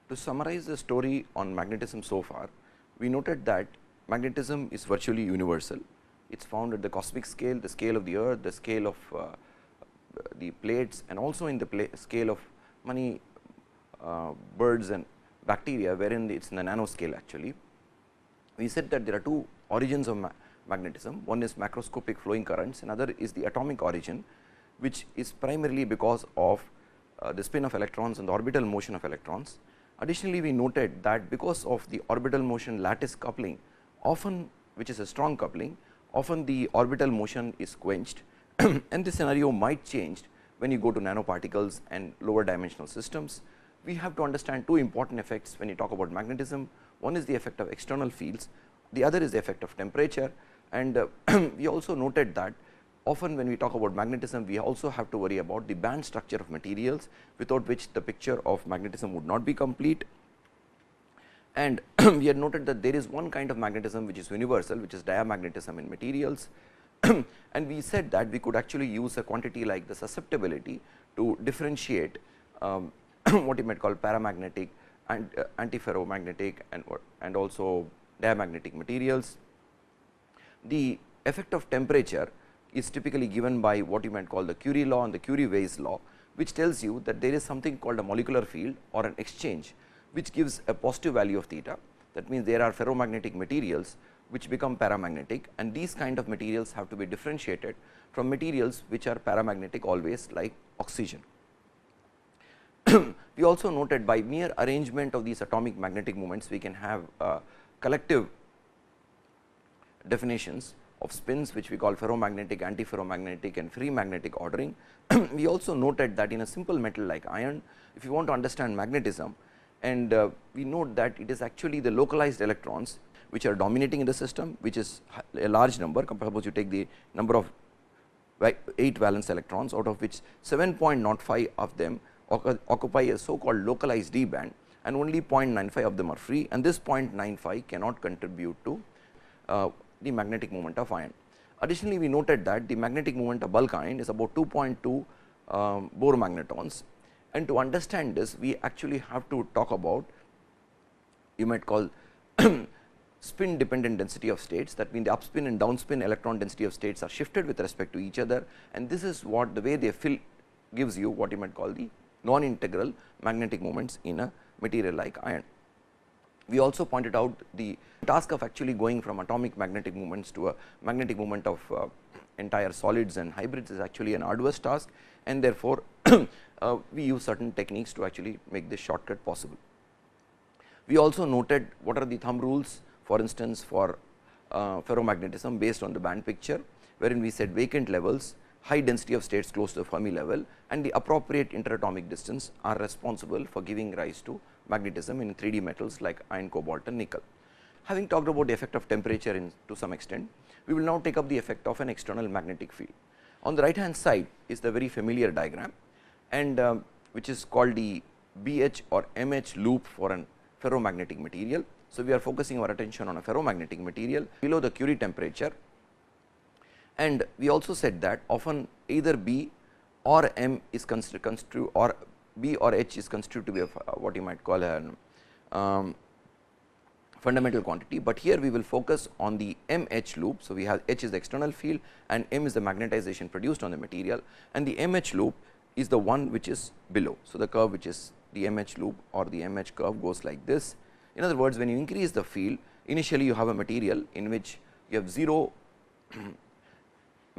To summarize the story on magnetism so far, we noted that magnetism is virtually universal. It is found at the cosmic scale, the scale of the earth, the scale of the plates, and also in the scale of many birds and bacteria, wherein it is in the nanoscale actually. We said that there are two origins of magnetism. One is macroscopic flowing currents, another is the atomic origin, which is primarily because of the spin of electrons and the orbital motion of electrons. Additionally, we noted that because of the orbital motion lattice coupling, often, which is a strong coupling, often the orbital motion is quenched and this scenario might change when you go to nanoparticles and lower dimensional systems. We have to understand two important effects when you talk about magnetism. One is the effect of external fields, the other is the effect of temperature, and we also noted that often when we talk about magnetism, we also have to worry about the band structure of materials, without which the picture of magnetism would not be complete. And we had noted that there is one kind of magnetism which is universal, which is diamagnetism in materials. And we said that we could actually use a quantity like the susceptibility to differentiate what you might call paramagnetic and antiferromagnetic and also diamagnetic materials. The effect of temperature is typically given by what you might call the Curie law and the Curie-Weiss law, which tells you that there is something called a molecular field or an exchange, which gives a positive value of theta. That means, there are ferromagnetic materials which become paramagnetic, and these kind of materials have to be differentiated from materials which are paramagnetic always, like oxygen. We also noted by mere arrangement of these atomic magnetic moments, we can have collective definitions of spins, which we call ferromagnetic, antiferromagnetic and free magnetic ordering. We also noted that in a simple metal like iron, if you want to understand magnetism, and we note that it is actually the localized electrons which are dominating in the system, which is a large number. Suppose you take the number of 8 valence electrons, out of which 7.05 of them occupy a so called localized d band, and only 0.95 of them are free, and this 0.95 cannot contribute to the magnetic moment of iron. Additionally, we noted that the magnetic moment of bulk iron is about 2.2 Bohr magnetons, and to understand this, we actually have to talk about, you might call spin dependent density of states. That means, the upspin and downspin electron density of states are shifted with respect to each other, and this is what the way they fill gives you what you might call the non-integral magnetic moments in a material like iron. We also pointed out the task of actually going from atomic magnetic moments to a magnetic moment of entire solids and hybrids is actually an arduous task, and therefore, we use certain techniques to actually make this shortcut possible. We also noted what are the thumb rules, for instance, for ferromagnetism based on the band picture, wherein we said vacant levels, high density of states close to the Fermi level, and the appropriate interatomic distance are responsible for giving rise to magnetism in 3D metals like iron, cobalt and nickel. Having talked about the effect of temperature to some extent, we will now take up the effect of an external magnetic field. On the right hand side is the very familiar diagram, and which is called the BH or MH loop for an ferromagnetic material. So, we are focusing our attention on a ferromagnetic material below the Curie temperature, and we also said that often either B or M is considered or B or H is considered to be a, what you might call an fundamental quantity, but here we will focus on the MH loop. So, we have H is the external field and M is the magnetization produced on the material, and the MH loop is the one which is below. So, the curve which is the MH loop or the MH curve goes like this. In other words, when you increase the field, initially you have a material in which you have 0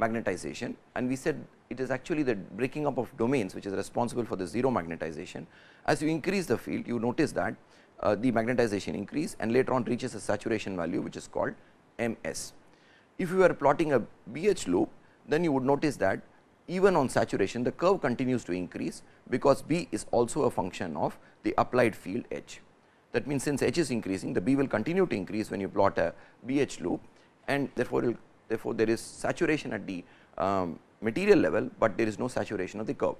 magnetization, and we said it is actually the breaking up of domains which is responsible for the 0 magnetization. As you increase the field, you notice that the magnetization increase and later on reaches a saturation value which is called MS. If you are plotting a BH loop, then you would notice that even on saturation the curve continues to increase, because B is also a function of the applied field H. That means, since H is increasing, the B will continue to increase when you plot a BH loop, and therefore, there is saturation at the material level, but there is no saturation of the curve.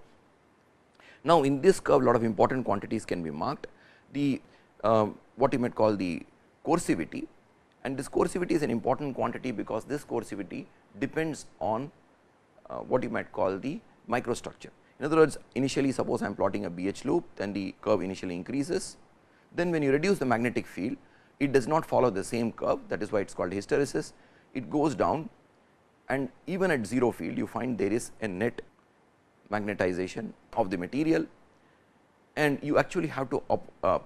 Now, in this curve, lot of important quantities can be marked. The what you might call the coercivity, and this coercivity is an important quantity because this coercivity depends on what you might call the microstructure. In other words, initially suppose I am plotting a BH loop, then the curve initially increases, Then when you reduce the magnetic field, it does not follow the same curve, that is why it is called hysteresis. It goes down, and even at 0 field you find there is a net magnetization of the material, and you actually have to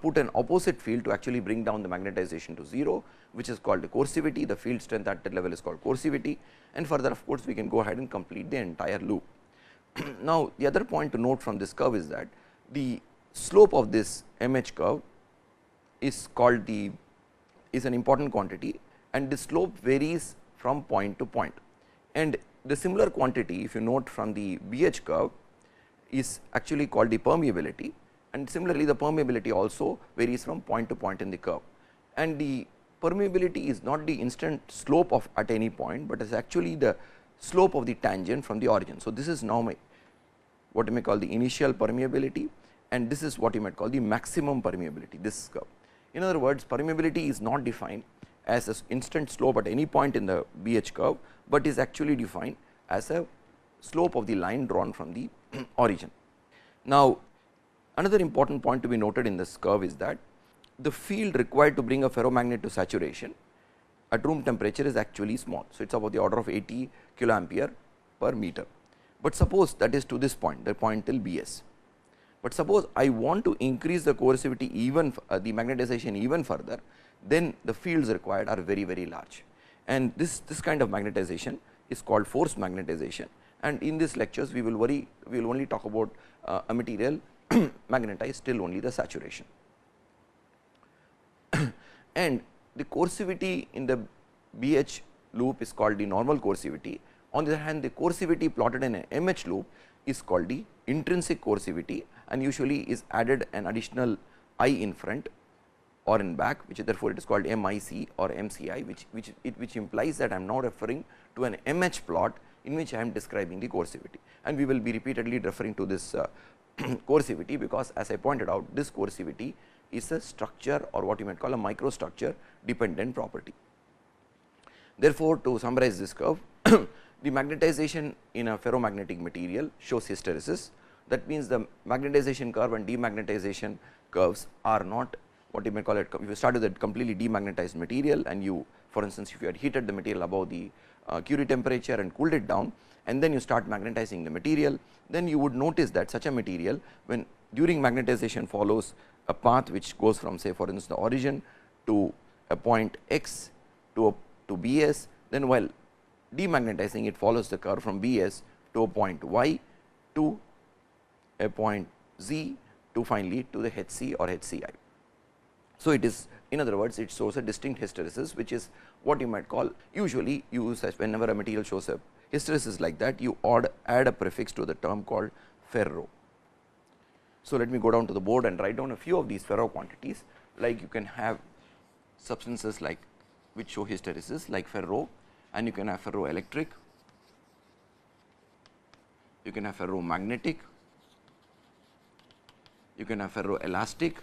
put an opposite field to actually bring down the magnetization to 0, which is called the coercivity. The field strength at that level is called coercivity, and further of course, we can go ahead and complete the entire loop. Now, the other point to note from this curve is that the slope of this MH curve is called is an important quantity, and the slope varies from point to point. And the similar quantity, if you note from the BH curve, is actually called the permeability, and similarly the permeability also varies from point to point in the curve. And the permeability is not the instant slope of at any point, but is actually the slope of the tangent from the origin. So, this is now what you may call the initial permeability, and this is what you might call the maximum permeability, this curve. In other words, permeability is not defined as an instant slope at any point in the BH curve, but is actually defined as a slope of the line drawn from the origin. Now, another important point to be noted in this curve is that the field required to bring a ferromagnet to saturation at room temperature is actually small. So, it is about the order of 80 kiloampere per meter, but suppose that is to this point, the point till Bs. But suppose I want to increase the coercivity even the magnetization even further, then the fields required are very, very large, and this kind of magnetization is called forced magnetization. And in these lectures we will only talk about a material magnetized till only the saturation. And the coercivity in the BH loop is called the normal coercivity. On the other hand, the coercivity plotted in an MH loop is called the intrinsic coercivity, and usually is added an additional I in front or in back, which therefore it is called MIC or MCI, which implies that I am now referring to an MH plot in which I am describing the coercivity, and we will be repeatedly referring to this coercivity, because as I pointed out, this coercivity is a structure or what you might call a microstructure dependent property. Therefore, to summarize this curve, the magnetization in a ferromagnetic material shows hysteresis. That means, the magnetization curve and demagnetization curves are not what you may call it. If you start with a completely demagnetized material, and you, for instance, if you had heated the material above the Curie temperature and cooled it down, and then you start magnetizing the material, then you would notice that such a material, when during magnetization follows a path which goes from, say for instance, the origin to a point x to Bs, then while demagnetizing it follows the curve from Bs to a point y to a point z to finally to the Hc or Hci. So, it is, in other words, it shows a distinct hysteresis, which is what you might call, usually used as whenever a material shows a hysteresis like that, you add a prefix to the term called ferro. So, let me go down to the board and write down a few of these ferro quantities, like you can have substances like which show hysteresis like ferro, and you can have ferroelectric, you can have ferromagnetic, you can have ferroelastic,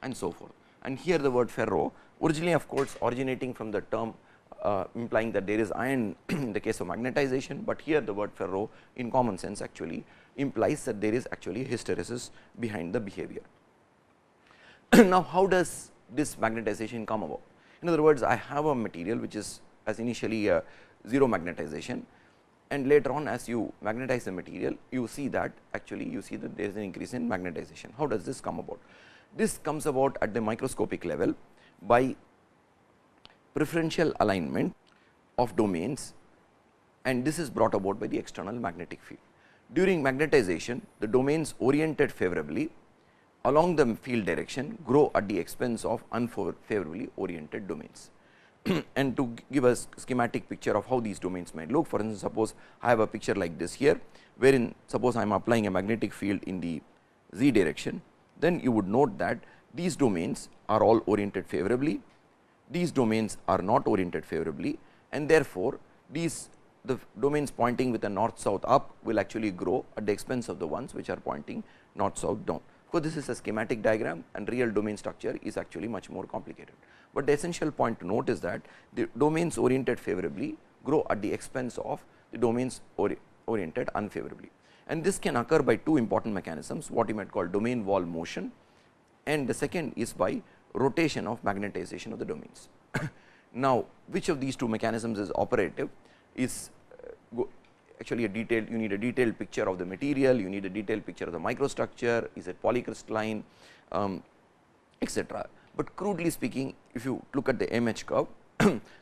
and so forth. And here the word ferro, originally of course originating from the term implying that there is iron in the case of magnetization, but here the word ferro in common sense actually implies that there is actually hysteresis behind the behavior. Now, how does this magnetization come about? In other words, I have a material which is as initially a 0 magnetization, and later on as you magnetize the material, you see that actually you see that there is an increase in magnetization. How does this come about? This comes about at the microscopic level by preferential alignment of domains, and this is brought about by the external magnetic field. During magnetization, the domains oriented favorably along the field direction grow at the expense of unfavorably oriented domains. And to give a schematic picture of how these domains might look, for instance, suppose I have a picture like this here, wherein suppose I am applying a magnetic field in the z direction, then you would note that these domains are all oriented favorably, these domains are not oriented favorably, and therefore, the domains pointing with a north south up will actually grow at the expense of the ones which are pointing north south down. Of course, this is a schematic diagram, and real domain structure is actually much more complicated, but the essential point to note is that the domains oriented favorably grow at the expense of the domains oriented unfavorably, and this can occur by two important mechanisms, what you might call domain wall motion and the second is by rotation of magnetization of the domains. Now, which of these two mechanisms is operative is actually a detailed, you need a detailed picture of the material, you need a detailed picture of the microstructure, is it polycrystalline, etc. But crudely speaking, if you look at the MH curve,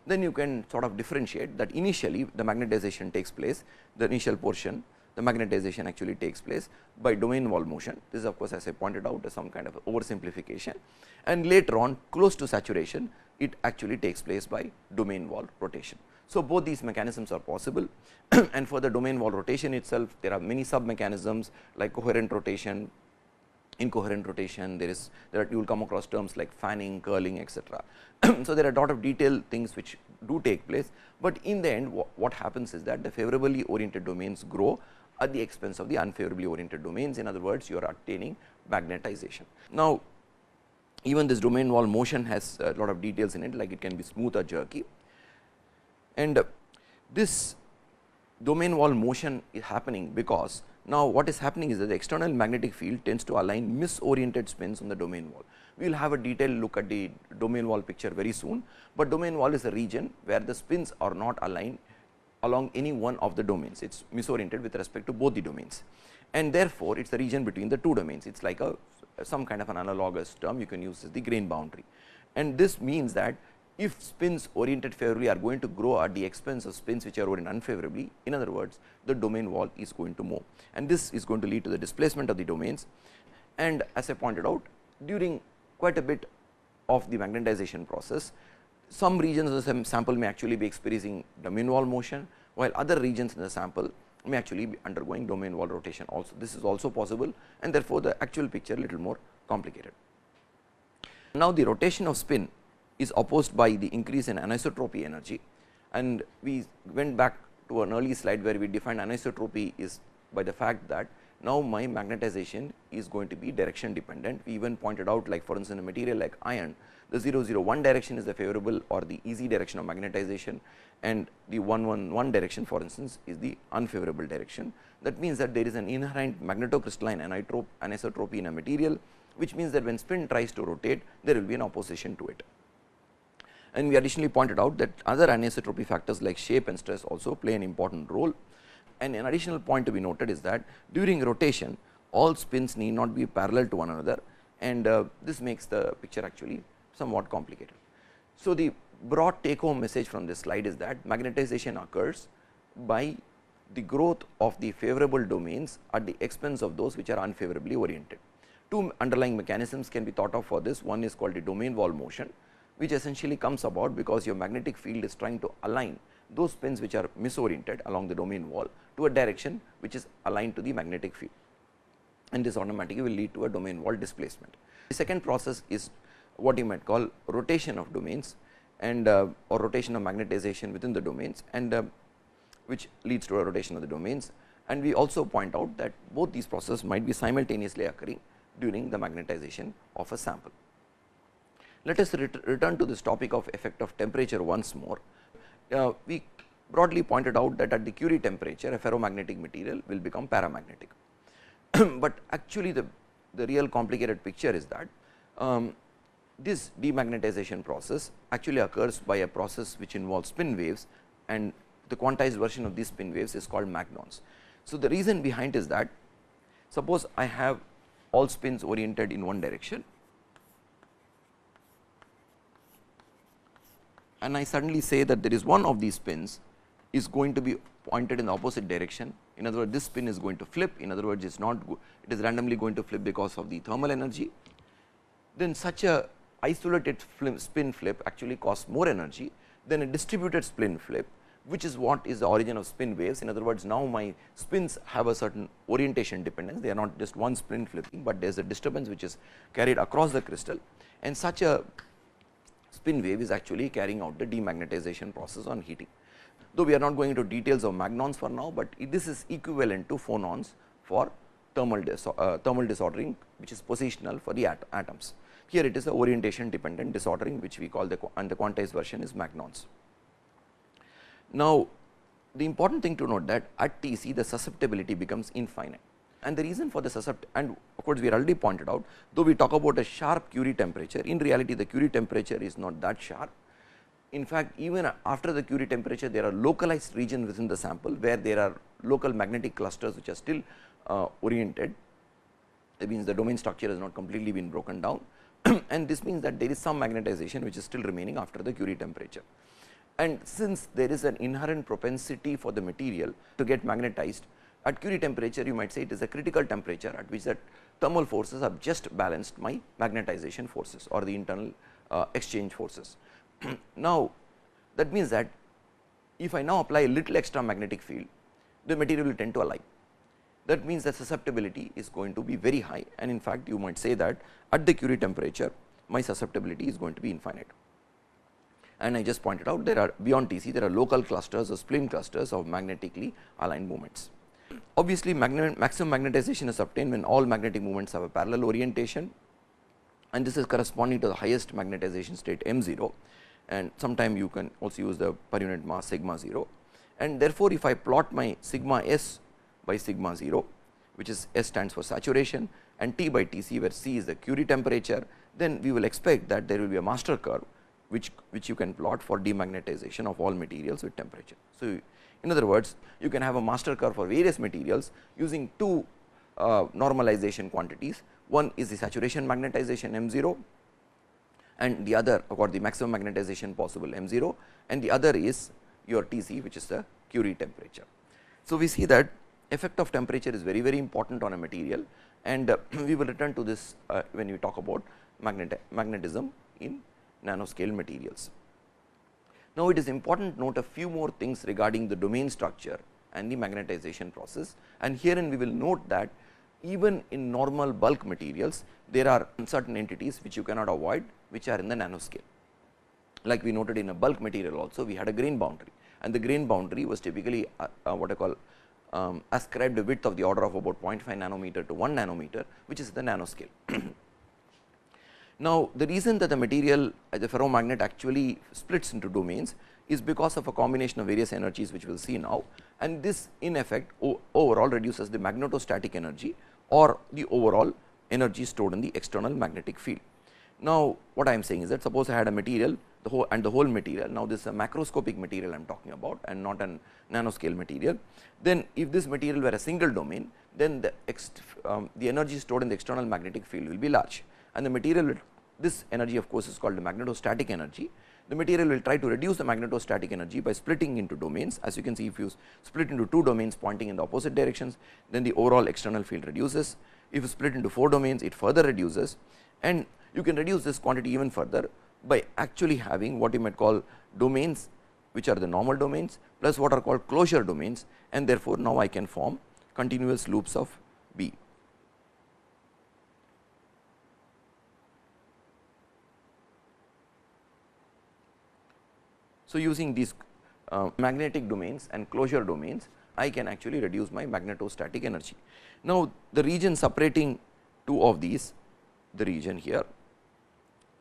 then you can sort of differentiate that initially the magnetization takes place, the initial portion, the magnetization actually takes place by domain wall motion. This is of course, as I pointed out, some kind of oversimplification, and later on close to saturation it actually takes place by domain wall rotation. So, both these mechanisms are possible and for the domain wall rotation itself there are many sub mechanisms like coherent rotation, incoherent rotation, you will come across terms like fanning, curling, etc. So, there are a lot of detailed things which do take place, but in the end what happens is that the favorably oriented domains grow at the expense of the unfavorably oriented domains. In other words, you are attaining magnetization. Now, even this domain wall motion has a lot of details in it, like it can be smooth or jerky, and this domain wall motion is happening because now what is happening is that the external magnetic field tends to align misoriented spins on the domain wall. We will have a detailed look at the domain wall picture very soon, but domain wall is a region where the spins are not aligned along any one of the domains, it is misoriented with respect to both the domains, and therefore, it is the region between the two domains. It is like some kind of an analogous term you can use as the grain boundary, and this means that if spins oriented favorably are going to grow at the expense of spins which are oriented unfavorably, in other words, the domain wall is going to move, and this is going to lead to the displacement of the domains. And as I pointed out, during quite a bit of the magnetization process, some regions of the sample may actually be experiencing domain wall motion, while other regions in the sample may actually be undergoing domain wall rotation also. This is also possible, and therefore, the actual picture little more complicated. Now, the rotation of spin is opposed by the increase in anisotropy energy, and we went back to an early slide where we defined anisotropy is by the fact that now my magnetization is going to be direction dependent. We even pointed out, like for instance, a material like iron, the 001 direction is the favorable or the easy direction of magnetization, and the 111 direction for instance is the unfavorable direction. That means that there is an inherent magnetocrystalline anisotropy in a material, which means that when spin tries to rotate, there will be an opposition to it. And we additionally pointed out that other anisotropy factors like shape and stress also play an important role. And an additional point to be noted is that during rotation, all spins need not be parallel to one another, and this makes the picture actually somewhat complicated. So, the broad take home message from this slide is that magnetization occurs by the growth of the favorable domains at the expense of those which are unfavorably oriented. Two underlying mechanisms can be thought of for this. One is called the domain wall motion, which essentially comes about because your magnetic field is trying to align those spins which are misoriented along the domain wall to a direction which is aligned to the magnetic field, and this automatically will lead to a domain wall displacement. The second process is what you might call rotation of domains and or rotation of magnetization within the domains, and which leads to a rotation of the domains. And we also point out that both these processes might be simultaneously occurring during the magnetization of a sample. Let us return to this topic of effect of temperature once more. We broadly pointed out that at the Curie temperature, a ferromagnetic material will become paramagnetic, but actually the real complicated picture is that this demagnetization process actually occurs by a process which involves spin waves, and the quantized version of these spin waves is called magnons. So, the reason behind is that suppose I have all spins oriented in one direction, and I suddenly say that there is one of these spins is going to be pointed in the opposite direction. In other words, this spin is going to flip. In other words, it is randomly going to flip because of the thermal energy. Then such a isolated spin flip actually costs more energy than a distributed spin flip, which is what is the origin of spin waves. In other words, now my spins have a certain orientation dependence. They are not just one spin flipping, but there is a disturbance which is carried across the crystal, and such a spin wave is actually carrying out the demagnetization process on heating. Though we are not going into details of magnons for now, but this is equivalent to phonons for thermal disordering, which is positional for the atoms. Here it is the orientation dependent disordering, which we call and the quantized version is magnons. Now, the important thing to note that at Tc the susceptibility becomes infinite. And the reason for the and of course, we already pointed out, though we talk about a sharp Curie temperature, in reality the Curie temperature is not that sharp. In fact, even after the Curie temperature, there are localized regions within the sample, where there are local magnetic clusters which are still oriented. That means the domain structure has not completely been broken down and this means that there is some magnetization which is still remaining after the Curie temperature. And since there is an inherent propensity for the material to get magnetized at Curie temperature, you might say it is a critical temperature at which that thermal forces have just balanced my magnetization forces or the internal exchange forces. Now, that means that if I now apply a little extra magnetic field, the material will tend to align. That means that susceptibility is going to be very high, and in fact, you might say that at the Curie temperature, my susceptibility is going to be infinite. And I just pointed out, there are beyond Tc, there are local clusters or splint clusters of magnetically aligned movements. Obviously, maximum magnetization is obtained when all magnetic movements have a parallel orientation, and this is corresponding to the highest magnetization state M0, and sometime you can also use the per unit mass sigma 0. And therefore, if I plot my sigma s by sigma 0, which is S stands for saturation, and T by Tc, where C is the Curie temperature, then we will expect that there will be a master curve which you can plot for demagnetization of all materials with temperature. So, in other words, you can have a master curve for various materials using two normalization quantities. One is the saturation magnetization M0, and the other, or the maximum magnetization possible M0, and the other is your Tc, which is the Curie temperature. So, we see that effect of temperature is very, very important on a material, and we will return to this when we talk about magnetism in nanoscale materials. Now, it is important to note a few more things regarding the domain structure and the magnetization process, and herein we will note that even in normal bulk materials, there are certain entities which you cannot avoid, which are in the nanoscale. Like we noted in a bulk material also, we had a grain boundary, and the grain boundary was typically what I call ascribed a width of the order of about 0.5 nanometer to 1 nanometer, which is the nanoscale. Now, the reason that the material the ferromagnet actually splits into domains is because of a combination of various energies which we will see now, and this in effect overall reduces the magnetostatic energy or the overall energy stored in the external magnetic field. Now, what I am saying is that suppose I had a material the whole material, now this is a macroscopic material I am talking about and not a nanoscale material, then if this material were a single domain, then the energy stored in the external magnetic field will be large, and the material will, this energy of course is called the magnetostatic energy. The material will try to reduce the magnetostatic energy by splitting into domains. As you can see, if you split into two domains pointing in the opposite directions, then the overall external field reduces. If you split into 4 domains, it further reduces, and you can reduce this quantity even further by actually having what you might call domains which are the normal domains plus what are called closure domains, and therefore, now I can form continuous loops of B. So, using these magnetic domains and closure domains, I can actually reduce my magnetostatic energy. Now, the region separating two of these, the region here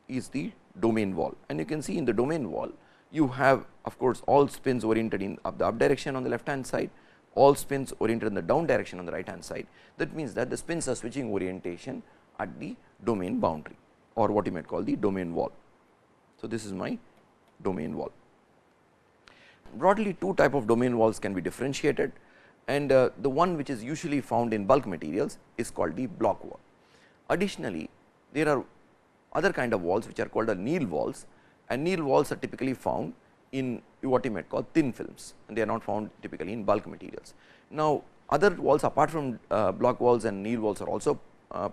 is the domain wall, and you can see in the domain wall you have of course all spins oriented in the up direction on the left hand side, all spins oriented in the down direction on the right hand side. That means that the spins are switching orientation at the domain boundary, or what you might call the domain wall. So, this is my domain wall. Broadly, two type of domain walls can be differentiated, and the one which is usually found in bulk materials is called the block wall. Additionally, there are other kind of walls which are called anneal walls, and anneal walls are typically found in what you might call thin films, and they are not found typically in bulk materials. Now, other walls apart from block walls and anneal walls are also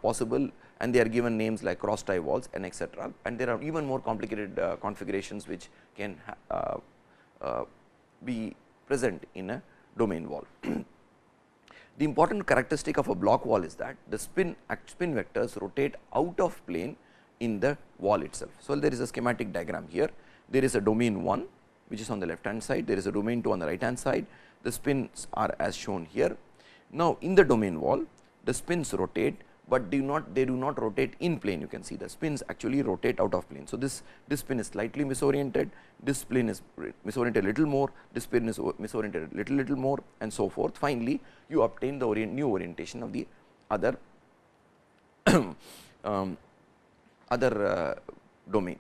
possible, and they are given names like cross tie walls and etc., and there are even more complicated configurations which can be present in a domain wall. The important characteristic of a block wall is that the spin vectors rotate out of plane in the wall itself. So, there is a schematic diagram here. There is a domain 1 which is on the left hand side, there is a domain 2 on the right hand side, the spins are as shown here. Now, in the domain wall, the spins rotate but they do not rotate in plane. You can see the spins actually rotate out of plane. So, this spin is slightly misoriented, this spin is misoriented a little more, this spin is misoriented a little more, and so forth. Finally, you obtain the new orientation of the other domain.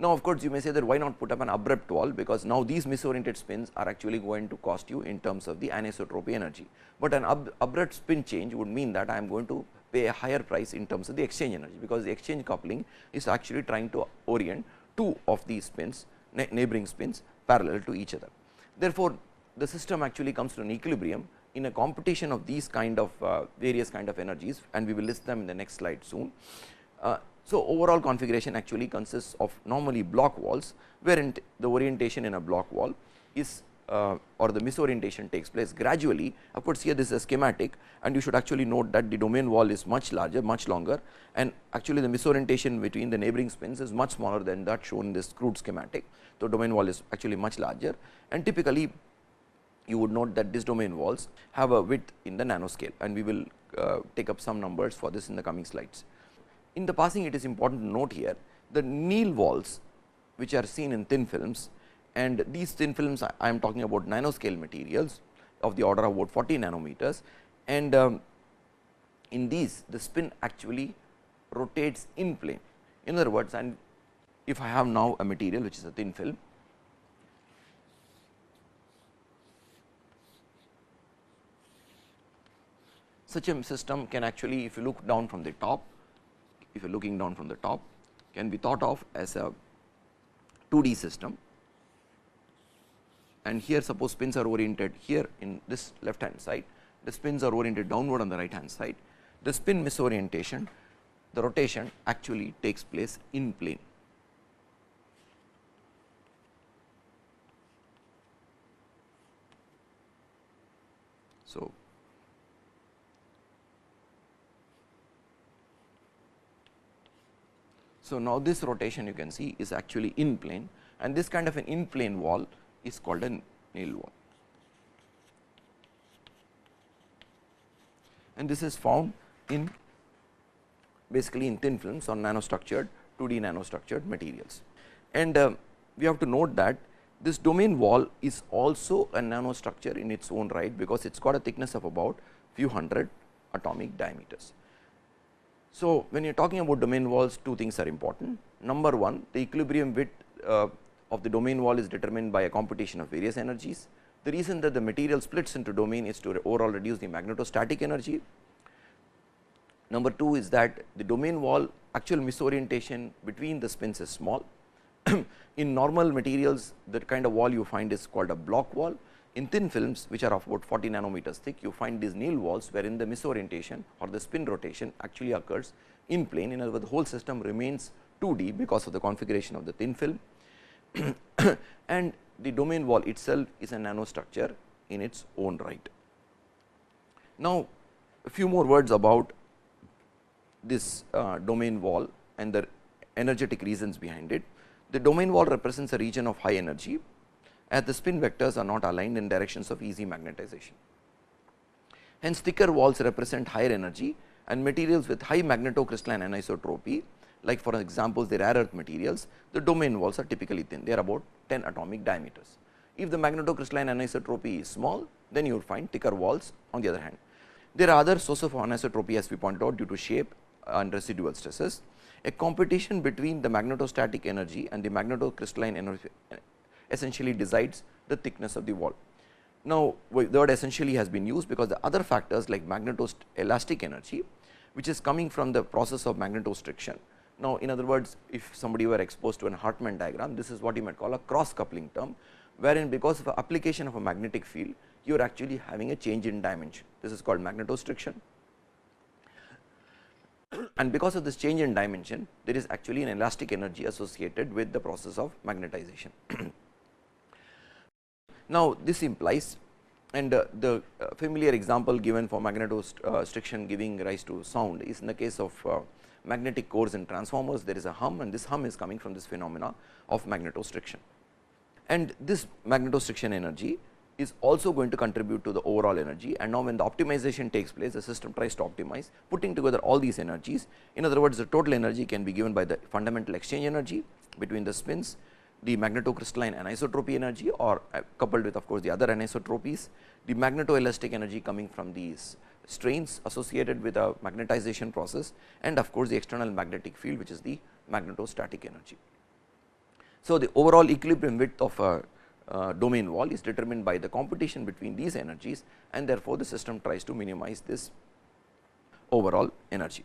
Now, of course, you may say that why not put up an abrupt wall, because now these misoriented spins are actually going to cost you in terms of the anisotropy energy, but an abrupt spin change would mean that I am going to pay a higher price in terms of the exchange energy, because the exchange coupling is actually trying to orient two of these spins, neighboring spins, parallel to each other. Therefore, the system actually comes to an equilibrium in a competition of these kind of various kind of energies, and we will list them in the next slide soon. So, overall configuration actually consists of normally block walls, wherein the orientation in a block wall is or the misorientation takes place gradually. Of course, here this is a schematic, and you should actually note that the domain wall is much larger, much longer, and actually the misorientation between the neighboring spins is much smaller than that shown in this crude schematic. So, domain wall is actually much larger, and typically you would note that these domain walls have a width in the nanoscale, and we will take up some numbers for this in the coming slides. In the passing, it is important to note here the Neal walls, which are seen in thin films, and these thin films I am talking about nanoscale materials of the order of about 40 nanometers, and in these the spin actually rotates in plane. In other words, and if I have now a material which is a thin film, such a system can actually, if you look down from the top, if you are looking down from the top, can be thought of as a 2D system, and here suppose spins are oriented here in this left hand side, the spins are oriented downward on the right hand side. The spin misorientation, the rotation actually takes place in plane. So, now this rotation you can see is actually in plane, and this kind of an in plane wall is called a Neal wall, and this is found in basically in thin films or nanostructured 2D nanostructured materials. And we have to note that this domain wall is also a nanostructure in its own right, because it has got a thickness of about few hundred atomic diameters. So, when you are talking about domain walls, two things are important. Number one, the equilibrium width of the domain wall is determined by a computation of various energies. The reason that the material splits into domain is to overall reduce the magnetostatic energy. Number two is that the domain wall actual misorientation between the spins is small. In normal materials, the kind of wall you find is called a block wall. In thin films, which are of about 40 nanometers thick, you find these Neal walls, wherein the misorientation or the spin rotation actually occurs in plane. In other words, the whole system remains 2D because of the configuration of the thin film, and the domain wall itself is a nanostructure in its own right. Now, a few more words about this domain wall and the energetic reasons behind it. The domain wall represents a region of high energy, as the spin vectors are not aligned in directions of easy magnetization. Hence, thicker walls represent higher energy, and materials with high magnetocrystalline anisotropy, like for example, the rare earth materials, the domain walls are typically thin, they are about 10 atomic diameters. If the magnetocrystalline anisotropy is small, then you will find thicker walls on the other hand. There are other sources of anisotropy, as we pointed out, due to shape and residual stresses. A competition between the magnetostatic energy and the magnetocrystalline energy essentially decides the thickness of the wall. Now, the word essentially has been used because the other factors like magnetoelastic energy, which is coming from the process of magnetostriction. Now, in other words, if somebody were exposed to an Hartmann diagram, this is what you might call a cross coupling term, wherein because of application of a magnetic field, you are actually having a change in dimension. This is called magnetostriction, and because of this change in dimension, there is actually an elastic energy associated with the process of magnetization. Now, this implies, and the familiar example given for magnetostriction giving rise to sound is in the case of magnetic cores in transformers. There is a hum, and this hum is coming from this phenomena of magnetostriction. And this magnetostriction energy is also going to contribute to the overall energy, and now when the optimization takes place, the system tries to optimize, putting together all these energies. In other words, the total energy can be given by the fundamental exchange energy between the spins, the magnetocrystalline anisotropy energy, or coupled with of course the other anisotropies, the magnetoelastic energy coming from these strains associated with a magnetization process, and of course the external magnetic field, which is the magnetostatic energy. So, the overall equilibrium width of a domain wall is determined by the competition between these energies, and therefore, the system tries to minimize this overall energy.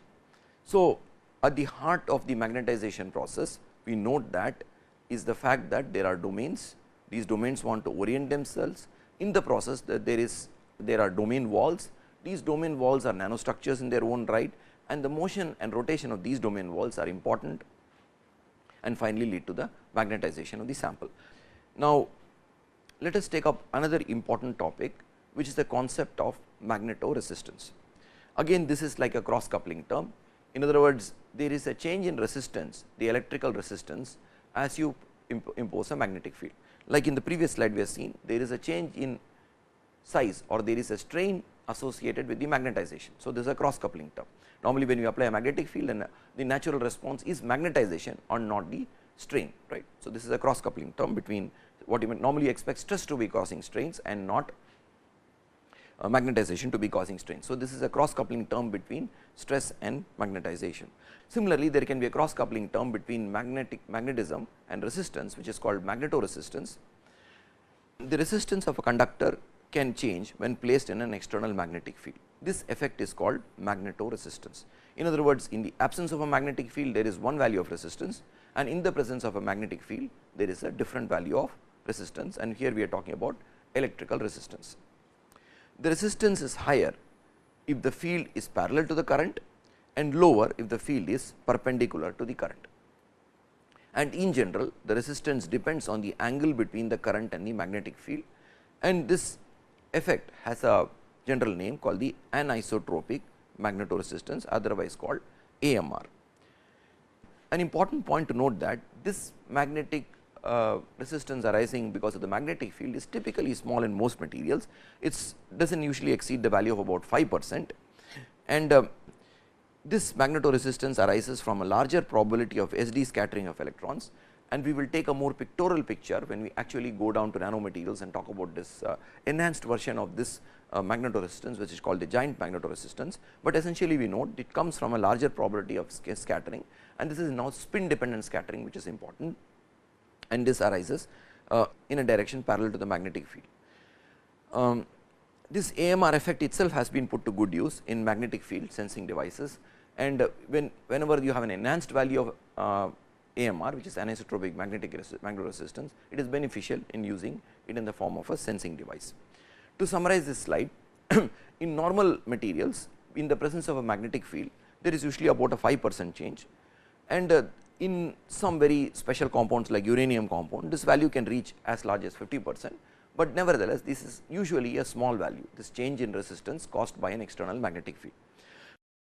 So, at the heart of the magnetization process, we note that is the fact that there are domains, these domains want to orient themselves. In the process, that there are domain walls, these domain walls are nanostructures in their own right, and the motion and rotation of these domain walls are important, and finally lead to the magnetization of the sample. Now, let us take up another important topic, which is the concept of magnetoresistance. Again, this is like a cross coupling term. In other words, there is a change in resistance, the electrical resistance, as you impose a magnetic field. Like in the previous slide we have seen, there is a change in size, or there is a strain associated with the magnetization. So, this is a cross coupling term. Normally, when you apply a magnetic field, and the natural response is magnetization or not the strain, right. So, this is a cross coupling term between what you normally expect stress to be causing strains and not magnetization to be causing strains. So, this is a cross coupling term between stress and magnetization. Similarly, there can be a cross coupling term between magnetism and resistance, which is called magnetoresistance. The resistance of a conductor can change when placed in an external magnetic field. This effect is called magnetoresistance. In other words, in the absence of a magnetic field, there is one value of resistance, and in the presence of a magnetic field, there is a different value of resistance, and here we are talking about electrical resistance. The resistance is higher if the field is parallel to the current, and lower if the field is perpendicular to the current. And in general, the resistance depends on the angle between the current and the magnetic field, and this effect has a general name called the anisotropic magnetoresistance, otherwise called AMR. An important point to note that this magnetic resistance arising because of the magnetic field is typically small in most materials. It does not usually exceed the value of about 5%, and this magnetoresistance arises from a larger probability of SD scattering of electrons, and we will take a more pictorial picture when we actually go down to nanomaterials and talk about this enhanced version of this magnetoresistance, which is called the giant magnetoresistance. But essentially we note it comes from a larger probability of scattering, and this is now spin dependent scattering, which is important, and this arises in a direction parallel to the magnetic field. This AMR effect itself has been put to good use in magnetic field sensing devices, and whenever you have an enhanced value of AMR, which is anisotropic magnetoresistance, it is beneficial in using it in the form of a sensing device. To summarize this slide, in normal materials, in the presence of a magnetic field, there is usually about a 5% change, and in some very special compounds like uranium compound, this value can reach as large as 50%, but nevertheless this is usually a small value, this change in resistance caused by an external magnetic field,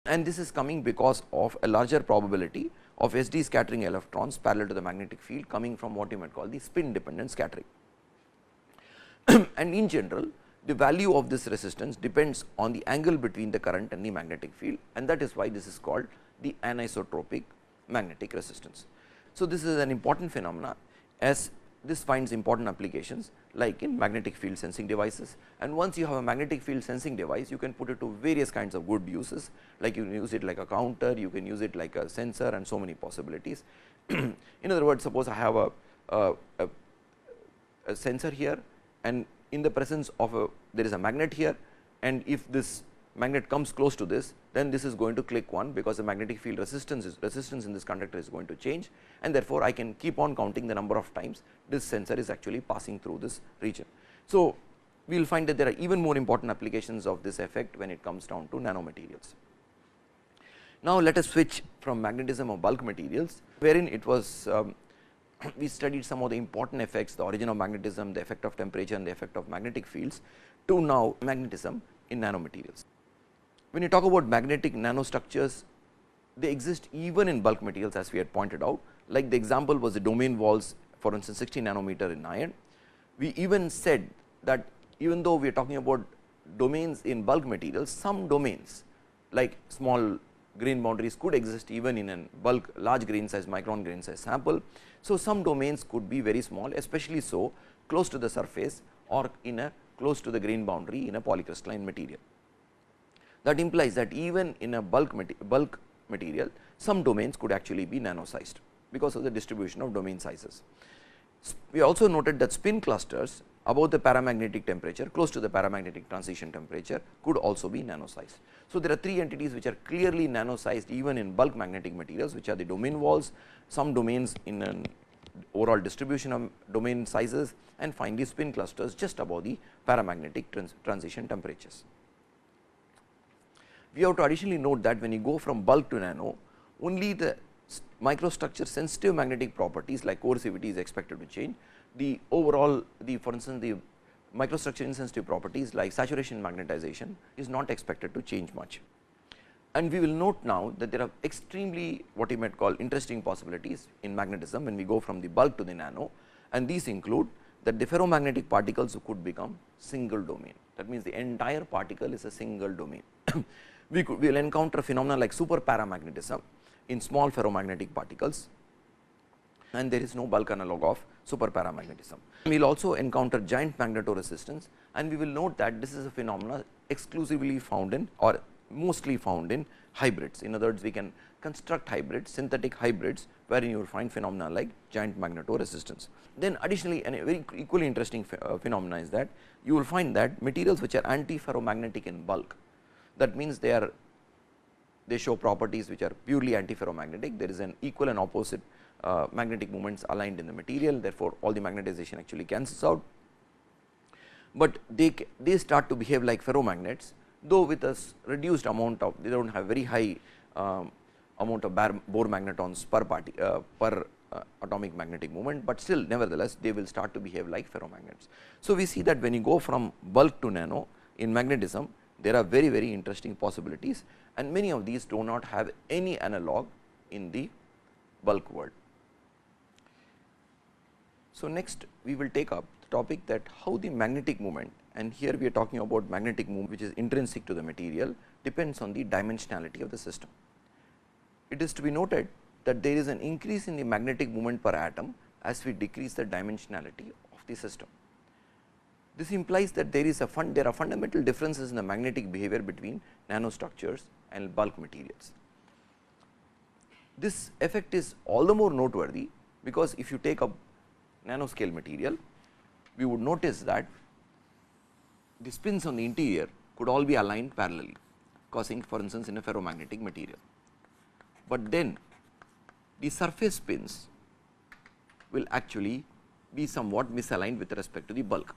and this is coming because of a larger probability of SD scattering electrons parallel to the magnetic field coming from what you might call the spin dependent scattering. And in general, the value of this resistance depends on the angle between the current and the magnetic field, and that is why this is called the anisotropic magnetic resistance. So, this is an important phenomena, as this finds important applications like in magnetic field sensing devices, and once you have a magnetic field sensing device, you can put it to various kinds of good uses, like you can use it like a counter, you can use it like a sensor, and so many possibilities. In other words, suppose I have a sensor here, and in the presence of there is a magnet here, and if this magnet comes close to this, then this is going to click 1, because the magnetic field resistance in this conductor is going to change, and therefore, I can keep on counting the number of times this sensor is actually passing through this region. So, we will find that there are even more important applications of this effect when it comes down to nanomaterials. Now, let us switch from magnetism of bulk materials, wherein it was we studied some of the important effects, the origin of magnetism, the effect of temperature, and the effect of magnetic fields, to now magnetism in nanomaterials. When you talk about magnetic nanostructures, they exist even in bulk materials, as we had pointed out, like the example was the domain walls, for instance 60 nanometer in iron. We even said that even though we are talking about domains in bulk materials, some domains like small grain boundaries could exist even in a bulk large grain size micron grain size sample. So, some domains could be very small, especially so close to the surface or in a close to the grain boundary in a polycrystalline material. That implies that even in a bulk material, some domains could actually be nano sized because of the distribution of domain sizes. We also noted that spin clusters above the paramagnetic temperature, close to the paramagnetic transition temperature, could also be nano sized. So, there are three entities which are clearly nano sized even in bulk magnetic materials, which are the domain walls, some domains in an overall distribution of domain sizes, and finally, spin clusters just above the paramagnetic transition temperatures. We have to additionally note that when you go from bulk to nano, only the microstructure sensitive magnetic properties like coercivity is expected to change. The overall, for instance, the microstructure insensitive properties like saturation magnetization is not expected to change much. And we will note now that there are extremely what you might call interesting possibilities in magnetism when we go from the bulk to the nano, and these include that the ferromagnetic particles could become single domain. That means, the entire particle is a single domain. We will encounter phenomena like super paramagnetism in small ferromagnetic particles, and there is no bulk analog of super paramagnetism. We will also encounter giant magnetoresistance, and we will note that this is a phenomena exclusively found in or mostly found in hybrids. In other words, we can construct hybrids, synthetic hybrids, wherein you will find phenomena like giant magnetoresistance. Then additionally, a very equally interesting phenomena is that you will find that materials which are anti-ferromagnetic in bulk, that means they show properties which are purely anti-ferromagnetic. There is an equal and opposite magnetic moments aligned in the material, therefore, all the magnetization actually cancels out, but they start to behave like ferromagnets, though with a reduced amount of, they do not have very high amount of Bohr magnetons per atomic magnetic moment, but still nevertheless they will start to behave like ferromagnets. So, we see that when you go from bulk to nano in magnetism, there are very, very interesting possibilities, and many of these do not have any analog in the bulk world. So, next we will take up the topic that how the magnetic moment, and here we are talking about magnetic moment which is intrinsic to the material, depends on the dimensionality of the system. It is to be noted that there is an increase in the magnetic moment per atom as we decrease the dimensionality of the system. This implies that there are fundamental differences in the magnetic behavior between nanostructures and bulk materials. This effect is all the more noteworthy because if you take a nanoscale material, we would notice that the spins on the interior could all be aligned parallelly, causing for instance in a ferromagnetic material, but then the surface spins will actually be somewhat misaligned with respect to the bulk.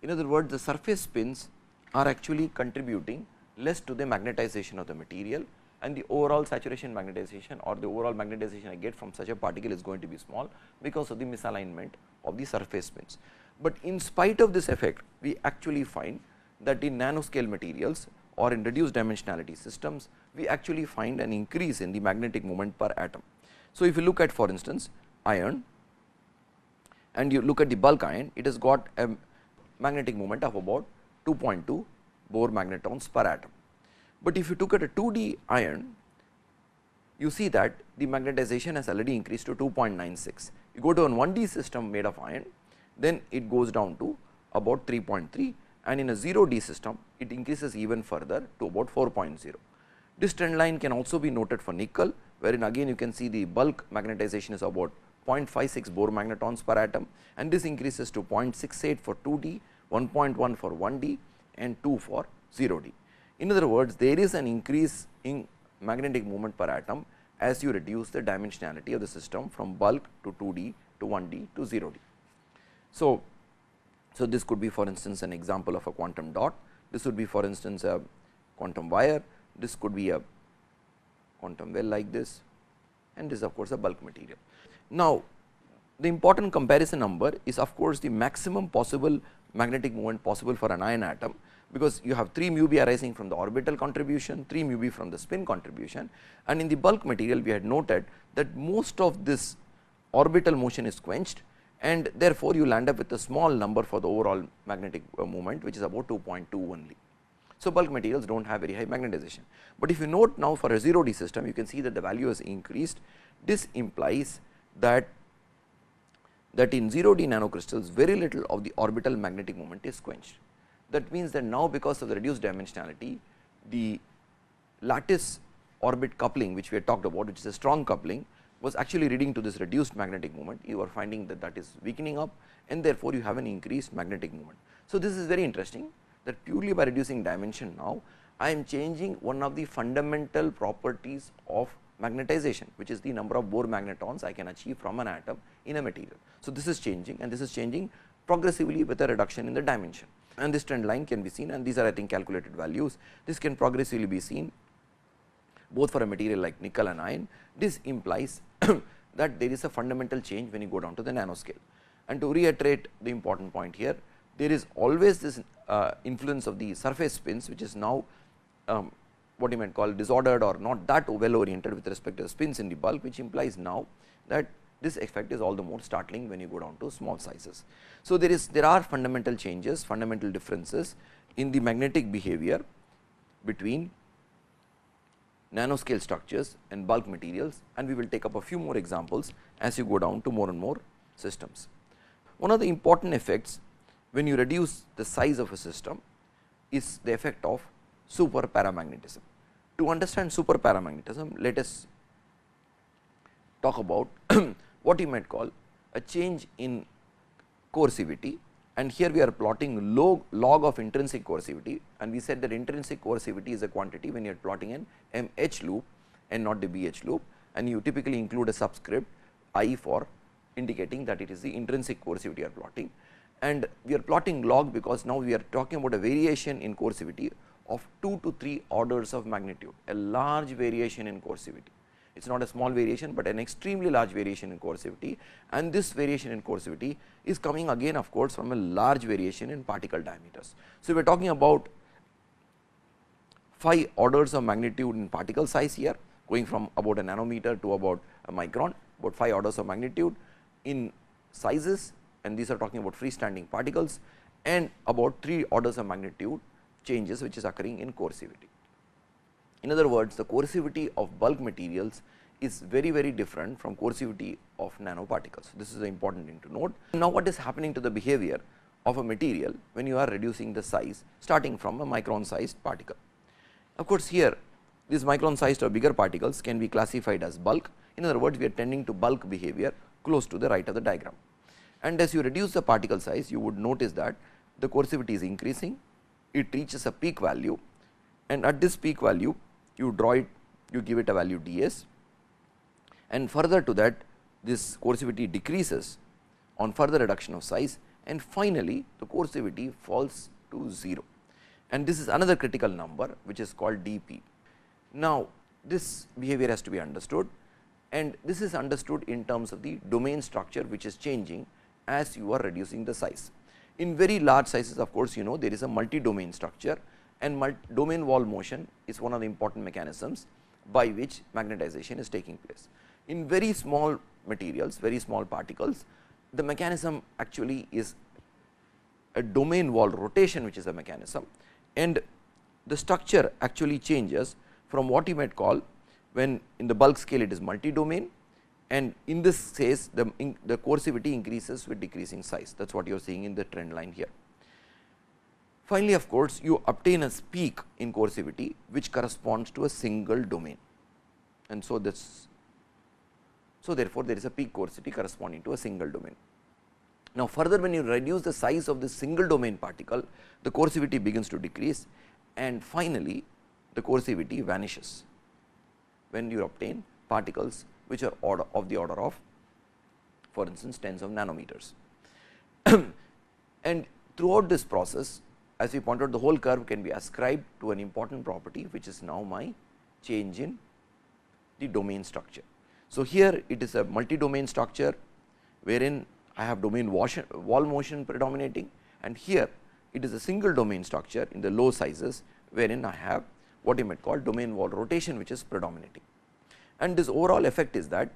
In other words, the surface spins are actually contributing less to the magnetization of the material, and the overall saturation magnetization or the overall magnetization I get from such a particle is going to be small because of the misalignment of the surface spins. But in spite of this effect, we actually find that in nanoscale materials or in reduced dimensionality systems, we actually find an increase in the magnetic moment per atom. So, if you look at for instance iron and you look at the bulk iron, it has got a magnetic moment of about 2.2 Bohr magnetons per atom. But if you look at a 2D iron, you see that the magnetization has already increased to 2.96. You go to a 1D system made of iron, then it goes down to about 3.3, and in a 0D system it increases even further to about 4.0. This trend line can also be noted for nickel, wherein again you can see the bulk magnetization is about 0.56 Bohr magnetons per atom, and this increases to 0.68 for 2D, 1.1 for 1D and 2 for 0D. In other words, there is an increase in magnetic moment per atom as you reduce the dimensionality of the system from bulk to 2D to 1D to 0D. So, this could be for instance an example of a quantum dot, this would be for instance a quantum wire, this could be a quantum well like this, and this is of course a bulk material. Now, the important comparison number is of course the maximum possible magnetic moment possible for an iron atom, because you have 3 μb arising from the orbital contribution, 3 μb from the spin contribution, and in the bulk material we had noted that most of this orbital motion is quenched and therefore, you land up with a small number for the overall magnetic moment, which is about 2.2 only. So, bulk materials do not have very high magnetization, but if you note now for a 0D system, you can see that the value has increased. This implies that in 0D nanocrystals very little of the orbital magnetic moment is quenched. That means that now because of the reduced dimensionality, the lattice orbit coupling which we had talked about, which is a strong coupling, was actually leading to this reduced magnetic moment. You are finding that that is weakening up, and therefore, you have an increased magnetic moment. So, this is very interesting that purely by reducing dimension now, I am changing one of the fundamental properties of magnetization, which is the number of Bohr magnetons I can achieve from an atom in a material. So, this is changing, and this is changing progressively with a reduction in the dimension, and this trend line can be seen, and these are I think calculated values. This can progressively be seen both for a material like nickel and iron. This implies that there is a fundamental change when you go down to the nanoscale. And to reiterate the important point here, there is always this influence of the surface spins, which is now what you might call disordered or not that well oriented with respect to the spins in the bulk, which implies now that this effect is all the more startling when you go down to small sizes. So, there are fundamental changes, fundamental differences in the magnetic behavior between nanoscale structures and bulk materials, and we will take up a few more examples as you go down to more and more systems. One of the important effects when you reduce the size of a system is the effect of super paramagnetism. To understand super paramagnetism, let us talk about what you might call a change in coercivity, and here we are plotting log of intrinsic coercivity, and we said that intrinsic coercivity is a quantity when you are plotting an MH loop and not the BH loop, and you typically include a subscript I for indicating that it is the intrinsic coercivity you are plotting. And we are plotting log because now we are talking about a variation in coercivity of 2 to 3 orders of magnitude, a large variation in coercivity. It is not a small variation, but an extremely large variation in coercivity, and this variation in coercivity is coming again of course from a large variation in particle diameters. So, we are talking about 5 orders of magnitude in particle size here, going from about a nanometer to about a micron, about 5 orders of magnitude in sizes, and these are talking about freestanding particles, and about 3 orders of magnitude changes which is occurring in coercivity. In other words, the coercivity of bulk materials is very different from coercivity of nanoparticles. This is an important thing to note. Now, what is happening to the behavior of a material when you are reducing the size starting from a micron sized particle? Of course, here these micron sized or bigger particles can be classified as bulk. In other words, we are tending to bulk behavior close to the right of the diagram. And as you reduce the particle size, you would notice that the coercivity is increasing, it reaches a peak value, and at this peak value you draw it, you give it a value ds, and further to that this coercivity decreases on further reduction of size, and finally, the coercivity falls to 0, and this is another critical number which is called dp. Now, this behavior has to be understood, and this is understood in terms of the domain structure which is changing as you are reducing the size. In very large sizes, of course, you know there is a multi-domain structure, and domain wall motion is one of the important mechanisms by which magnetization is taking place. In very small materials, very small particles, the mechanism actually is a domain wall rotation, which is a mechanism, and the structure actually changes from what you might call, when in the bulk scale it is multi-domain, and in this case the coercivity increases with decreasing size. That is what you are seeing in the trend line here. Finally, of course, you obtain a peak in coercivity which corresponds to a single domain, and so therefore, there is a peak coercivity corresponding to a single domain. Now, further when you reduce the size of this single domain particle, the coercivity begins to decrease, and finally, the coercivity vanishes when you obtain particles which are of the order of, for instance, tens of nanometers. And throughout this process, as we pointed out, the whole curve can be ascribed to an important property, which is now my change in the domain structure. So, here it is a multi-domain structure, wherein I have domain wall motion predominating, and here it is a single domain structure in the low sizes, wherein I have what you might call domain wall rotation, which is predominating. And this overall effect is that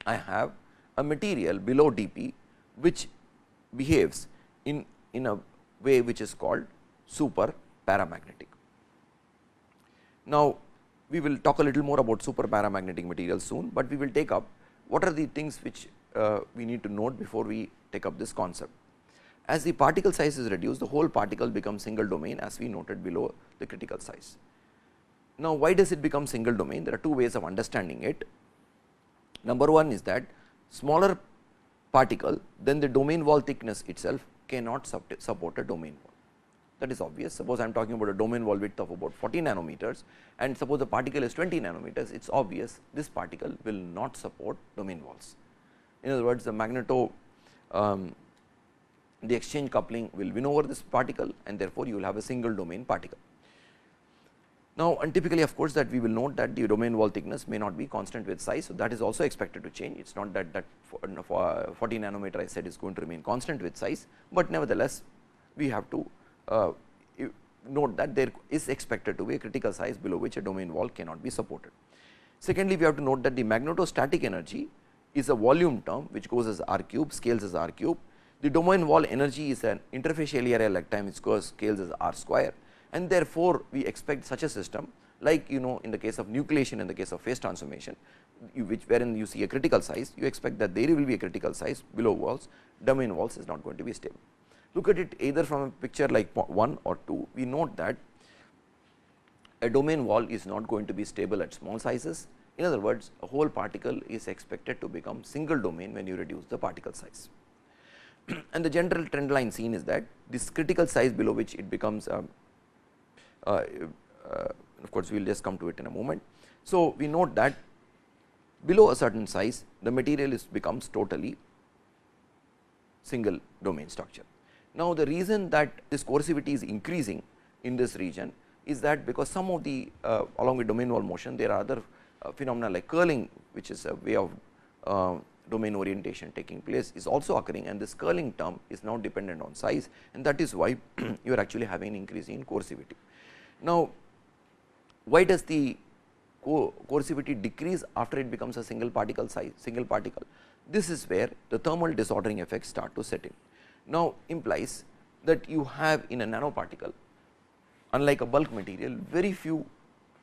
I have a material below dp which behaves in a way which is called super paramagnetic. Now, we will talk a little more about super paramagnetic materials soon, but we will take up what are the things which we need to note before we take up this concept. As the particle size is reduced, the whole particle becomes single domain, as we noted below the critical size. Now, why does it become single domain? There are two ways of understanding it. Number one is that smaller particle, then the domain wall thickness itself cannot support a domain wall. That is obvious. Suppose I am talking about a domain wall width of about 40 nanometers, and suppose the particle is 20 nanometers, it is obvious this particle will not support domain walls. In other words, the the exchange coupling will win over this particle, and therefore, you will have a single domain particle. Now, and typically of course, that we will note that the domain wall thickness may not be constant with size. So, that is also expected to change. It is not that 40 nanometer I said is going to remain constant with size, but nevertheless, we have to note that there is expected to be a critical size below which a domain wall cannot be supported. Secondly, we have to note that the magnetostatic energy is a volume term which goes as r cube, scales as r cube. The domain wall energy is an interfacial area lifetime which scales as r square, and therefore, we expect such a system like in the case of nucleation, in the case of phase transformation, wherein you see a critical size, you expect that there will be a critical size below walls, domain walls is not going to be stable. Look at it either from a picture like 1 or 2, we note that a domain wall is not going to be stable at small sizes. In other words, a whole particle is expected to become single domain when you reduce the particle size. And the general trend line seen is that this critical size below which it becomes, of course, we will just come to it in a moment. So, we note that below a certain size, the material becomes totally single domain structure. Now, the reason that this coercivity is increasing in this region is that because some of the along with domain wall motion, there are other phenomena like curling, which is a way of domain orientation taking place, is also occurring, and this curling term is now dependent on size, and that is why you are actually having an increase in coercivity. Now, why does the coercivity decrease after it becomes a single particle size, single particle? This is where the thermal disordering effects start to set in. Now, implies that you have in a nanoparticle, unlike a bulk material, very few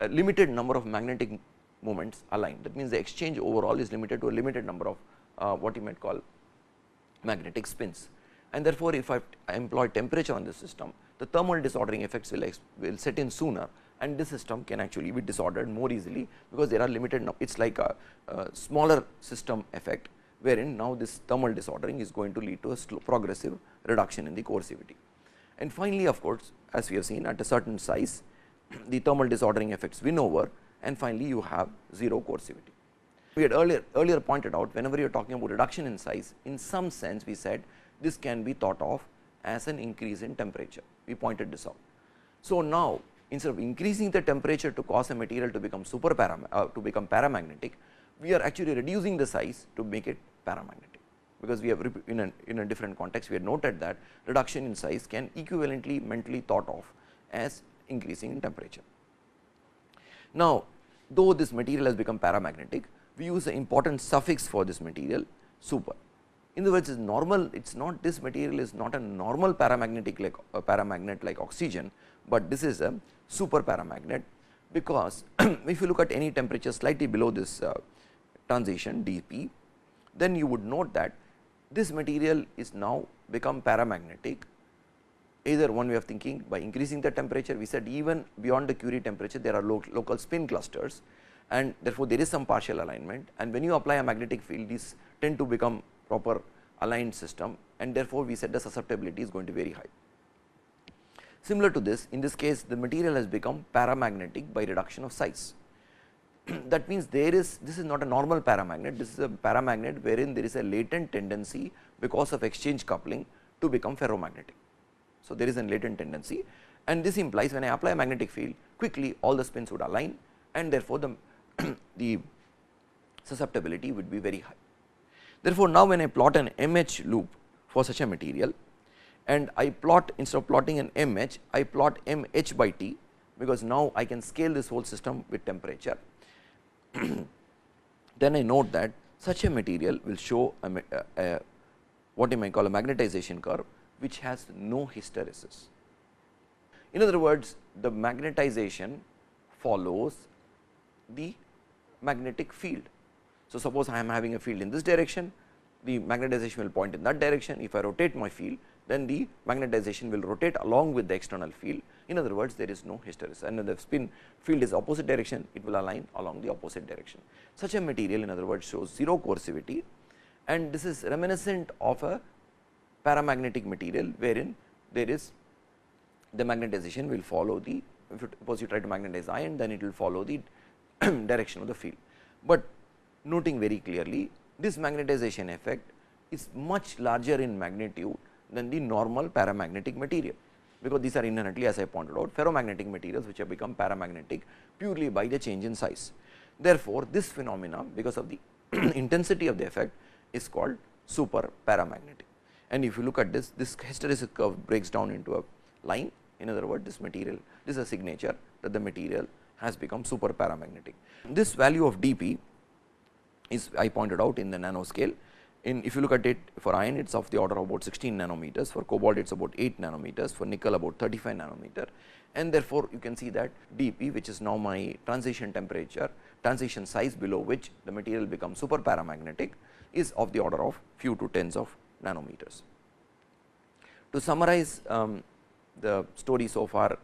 limited number of magnetic moments aligned. That means, the exchange overall is limited to a limited number of what you might call magnetic spins, and therefore, if I employ temperature on this system, the thermal disordering effects will set in sooner, and this system can actually be disordered more easily, because there are limited, it is like a smaller system effect, wherein now this thermal disordering is going to lead to a slow progressive reduction in the coercivity. And finally, of course, as we have seen at a certain size, the thermal disordering effects win over, and finally, you have zero coercivity. We had earlier pointed out, whenever you are talking about reduction in size, in some sense we said this can be thought of as an increase in temperature. We pointed this out. So, now instead of increasing the temperature to cause a material to become paramagnetic, we are actually reducing the size to make it paramagnetic, because we have in a different context we had noted that reduction in size can equivalently mentally thought of as increasing in temperature. Now, though this material has become paramagnetic, we use the important suffix for this material, super. In other words, it is normal, it is not, this material is not a normal paramagnetic like a paramagnet like oxygen, but this is a super paramagnet, because if you look at any temperature slightly below this transition dP, then you would note that this material is now become paramagnetic. Either one way of thinking, by increasing the temperature, we said even beyond the Curie temperature there are local spin clusters, and therefore, there is some partial alignment, and when you apply a magnetic field, these tend to become proper aligned system, and therefore, we said the susceptibility is going to be very high. Similar to this, in this case the material has become paramagnetic by reduction of size. That means, this is not a normal paramagnet, this is a paramagnet wherein there is a latent tendency because of exchange coupling to become ferromagnetic. So, there is a latent tendency, and this implies when I apply a magnetic field, quickly all the spins would align, and therefore, the susceptibility would be very high. Therefore, now when I plot an MH loop for such a material, and I plot, instead of plotting an MH, I plot MH by T, because now I can scale this whole system with temperature. Then I note that such a material will show a what you might call a magnetization curve, which has no hysteresis. In other words, the magnetization follows the magnetic field. So, suppose I am having a field in this direction, the magnetization will point in that direction. If I rotate my field, then the magnetization will rotate along with the external field. In other words, there is no hysteresis, and when the spin field is opposite direction, it will align along the opposite direction. Such a material, in other words, shows zero coercivity, and this is reminiscent of a paramagnetic material, wherein there is the magnetization will follow the, if suppose you try to magnetize iron, then it will follow the direction of the field. But noting very clearly, this magnetization effect is much larger in magnitude than the normal paramagnetic material, because these are inherently, as I pointed out, ferromagnetic materials which have become paramagnetic purely by the change in size. Therefore, this phenomena, because of the intensity of the effect, is called super paramagnetic. And if you look at this hysteresis curve breaks down into a line. In other words, this material, this is a signature that the material has become super paramagnetic. This value of dP is, I pointed out, in the nanoscale. If you look at it, for iron, it is of the order of about 16 nanometers, for cobalt it is about 8 nanometers, for nickel about 35 nanometer, and therefore, you can see that dP, which is now my transition temperature, transition size below which the material becomes super paramagnetic, is of the order of few to tens of nanometers. To summarize the story so far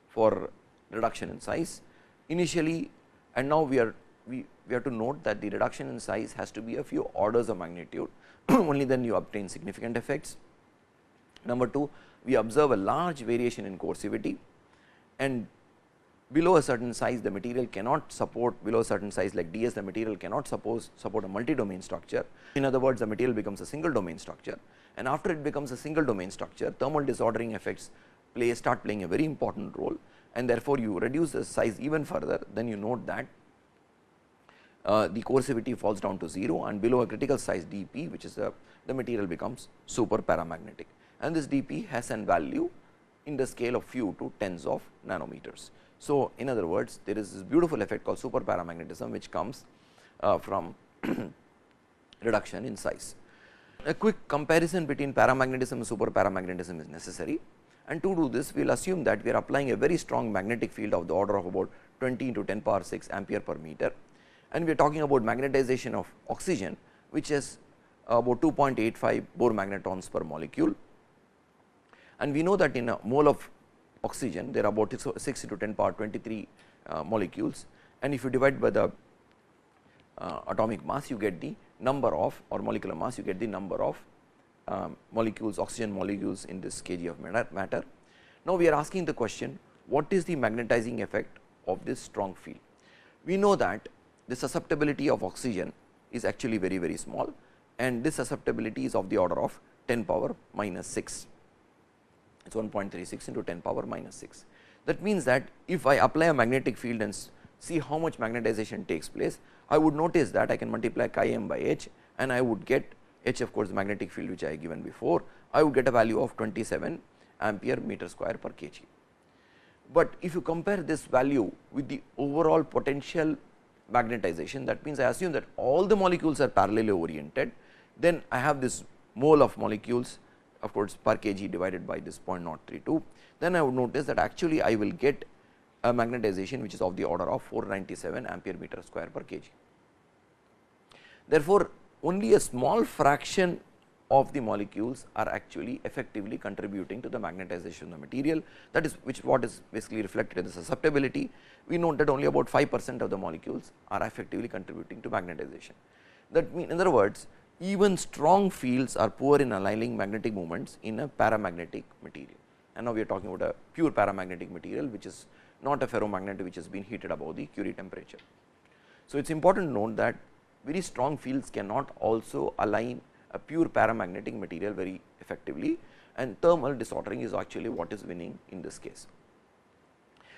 for reduction in size, initially, and now we have to note that the reduction in size has to be a few orders of magnitude, only then you obtain significant effects. Number 2, we observe a large variation in coercivity, and below a certain size the material cannot support, below a certain size like ds, the material cannot support a multi-domain structure. In other words, the material becomes a single domain structure, and after it becomes a single domain structure, thermal disordering effects start playing a very important role, and therefore, you reduce the size even further, then you note that the coercivity falls down to 0, and below a critical size dP, which is the material becomes super paramagnetic, and this dP has an value in the scale of few to tens of nanometers. So, in other words, there is this beautiful effect called super paramagnetism, which comes from reduction in size. A quick comparison between paramagnetism and super paramagnetism is necessary, and to do this, we will assume that we are applying a very strong magnetic field of the order of about 20 into 10 power 6 ampere per meter, and we are talking about magnetization of oxygen, which is about 2.85 Bohr magnetons per molecule, and we know that in a mole of oxygen there are about 6 into 10 power 23 molecules, and if you divide by the atomic mass, you get the number of, or molecular mass, you get the number of molecules, oxygen molecules in this kg of matter. Now, we are asking the question, what is the magnetizing effect of this strong field? We know that the susceptibility of oxygen is actually very, very small, and this susceptibility is of the order of 10 power minus 6. It is 1.36 into 10 power minus 6. That means that if I apply a magnetic field and see how much magnetization takes place, I would notice that I can multiply chi m by h, and I would get h, of course, the magnetic field which I have given before, I would get a value of 27 ampere meter square per kg. But if you compare this value with the overall potential magnetization, that means I assume that all the molecules are parallelly oriented, then I have this mole of molecules, of course, per kg divided by this 0.032, then I would notice that actually I will get a magnetization which is of the order of 497 ampere meter square per kg. Therefore, only a small fraction of the molecules are actually effectively contributing to the magnetization of the material, that is what is basically reflected in the susceptibility. We note that only about 5% of the molecules are effectively contributing to magnetization. That means, in other words, even strong fields are poor in aligning magnetic moments in a paramagnetic material, and now we are talking about a pure paramagnetic material, which is not a ferromagnet which has been heated above the Curie temperature. So, it is important to note that very strong fields cannot also align a pure paramagnetic material very effectively, and thermal disordering is actually what is winning in this case.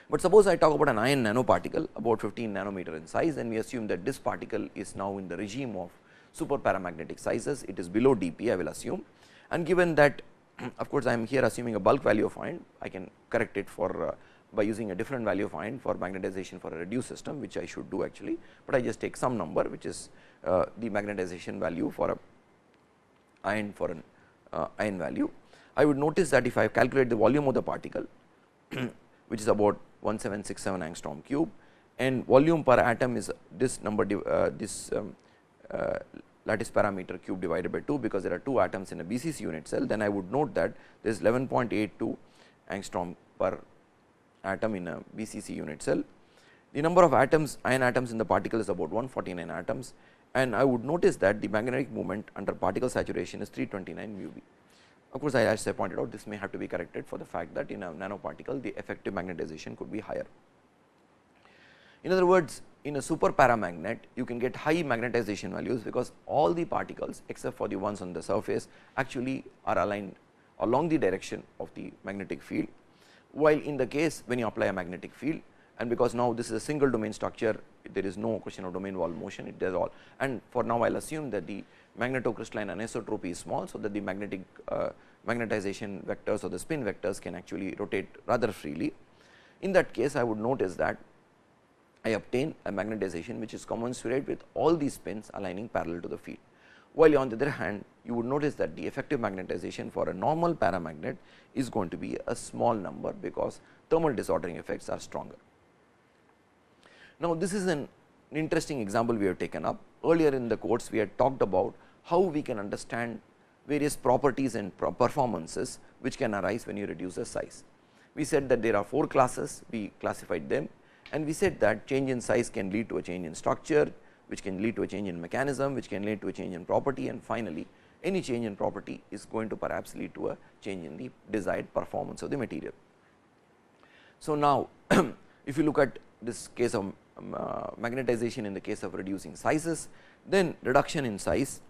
But suppose I talk about an iron nanoparticle about 15 nanometer in size, and we assume that this particle is now in the regime of super paramagnetic sizes, it is below dP, I will assume, and given that of course, I am here assuming a bulk value of iron, I can correct it for by using a different value of iron for magnetization for a reduced system, which I should do actually, but I just take some number which is the magnetization value for a iron for an ion value. I would notice that if I calculate the volume of the particle which is about 1767 angstrom cube, and volume per atom is this number lattice parameter cube divided by 2, because there are 2 atoms in a BCC unit cell, then I would note that there is 11.82 angstrom per atom in a BCC unit cell. The number of atoms, ion atoms in the particle is about 149 atoms, and I would notice that the magnetic moment under particle saturation is 329 mu b. Of course, as I pointed out, this may have to be corrected for the fact that in a nanoparticle the effective magnetization could be higher. In other words, in a super paramagnet you can get high magnetization values, because all the particles except for the ones on the surface actually are aligned along the direction of the magnetic field, while in the case when you apply a magnetic field, and because now this is a single domain structure, there is no question of domain wall motion, it does all, and for now I will assume that the magnetocrystalline anisotropy is small, so that the magnetic magnetization vectors or the spin vectors can actually rotate rather freely. In that case, I would notice that I obtain a magnetization which is commensurate with all these spins aligning parallel to the field, while on the other hand you would notice that the effective magnetization for a normal paramagnet is going to be a small number, because thermal disordering effects are stronger. Now, this is an interesting example we have taken up. Earlier in the course we had talked about how we can understand various properties and performances which can arise when you reduce the size. We said that there are 4 classes, we classified them, and we said that change in size can lead to a change in structure, which can lead to a change in mechanism, which can lead to a change in property, and finally, any change in property is going to perhaps lead to a change in the desired performance of the material. So, now if you look at this case of magnetization in the case of reducing sizes, then reduction in size,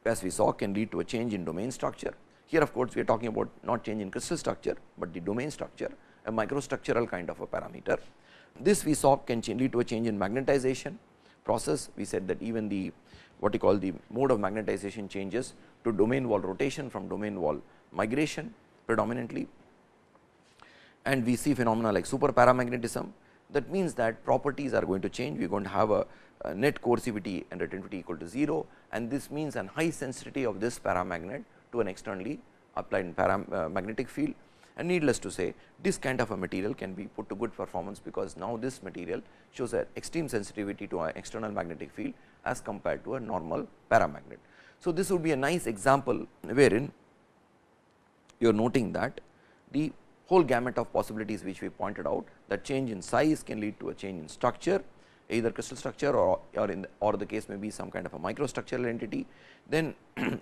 as we saw, can lead to a change in domain structure. Here of course, we are talking about not change in crystal structure, but the domain structure, a microstructural kind of a parameter. This we saw can lead to a change in magnetization process. We said that even the what you call the mode of magnetization changes to domain wall rotation from domain wall migration predominantly, and we see phenomena like super paramagnetism. That means that properties are going to change. We are going to have a net coercivity and retentivity equal to 0, and this means an high sensitivity of this paramagnet to an externally applied magnetic field. And needless to say, this kind of a material can be put to good performance, because now this material shows an extreme sensitivity to an external magnetic field as compared to a normal paramagnet. So, this would be a nice example wherein you are noting that the whole gamut of possibilities which we pointed out, that change in size can lead to a change in structure, either crystal structure or the case may be some kind of a microstructural entity, then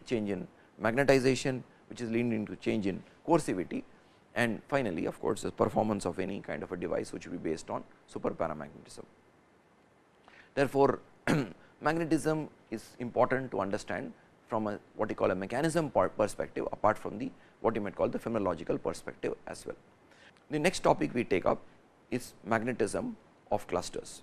change in magnetization, which is leading to change in coercivity, and finally of course, the performance of any kind of a device which will be based on super paramagnetism. Therefore, magnetism is important to understand from a what you call a mechanism perspective, apart from the what you might call the phenomenological perspective as well. The next topic we take up is magnetism of clusters.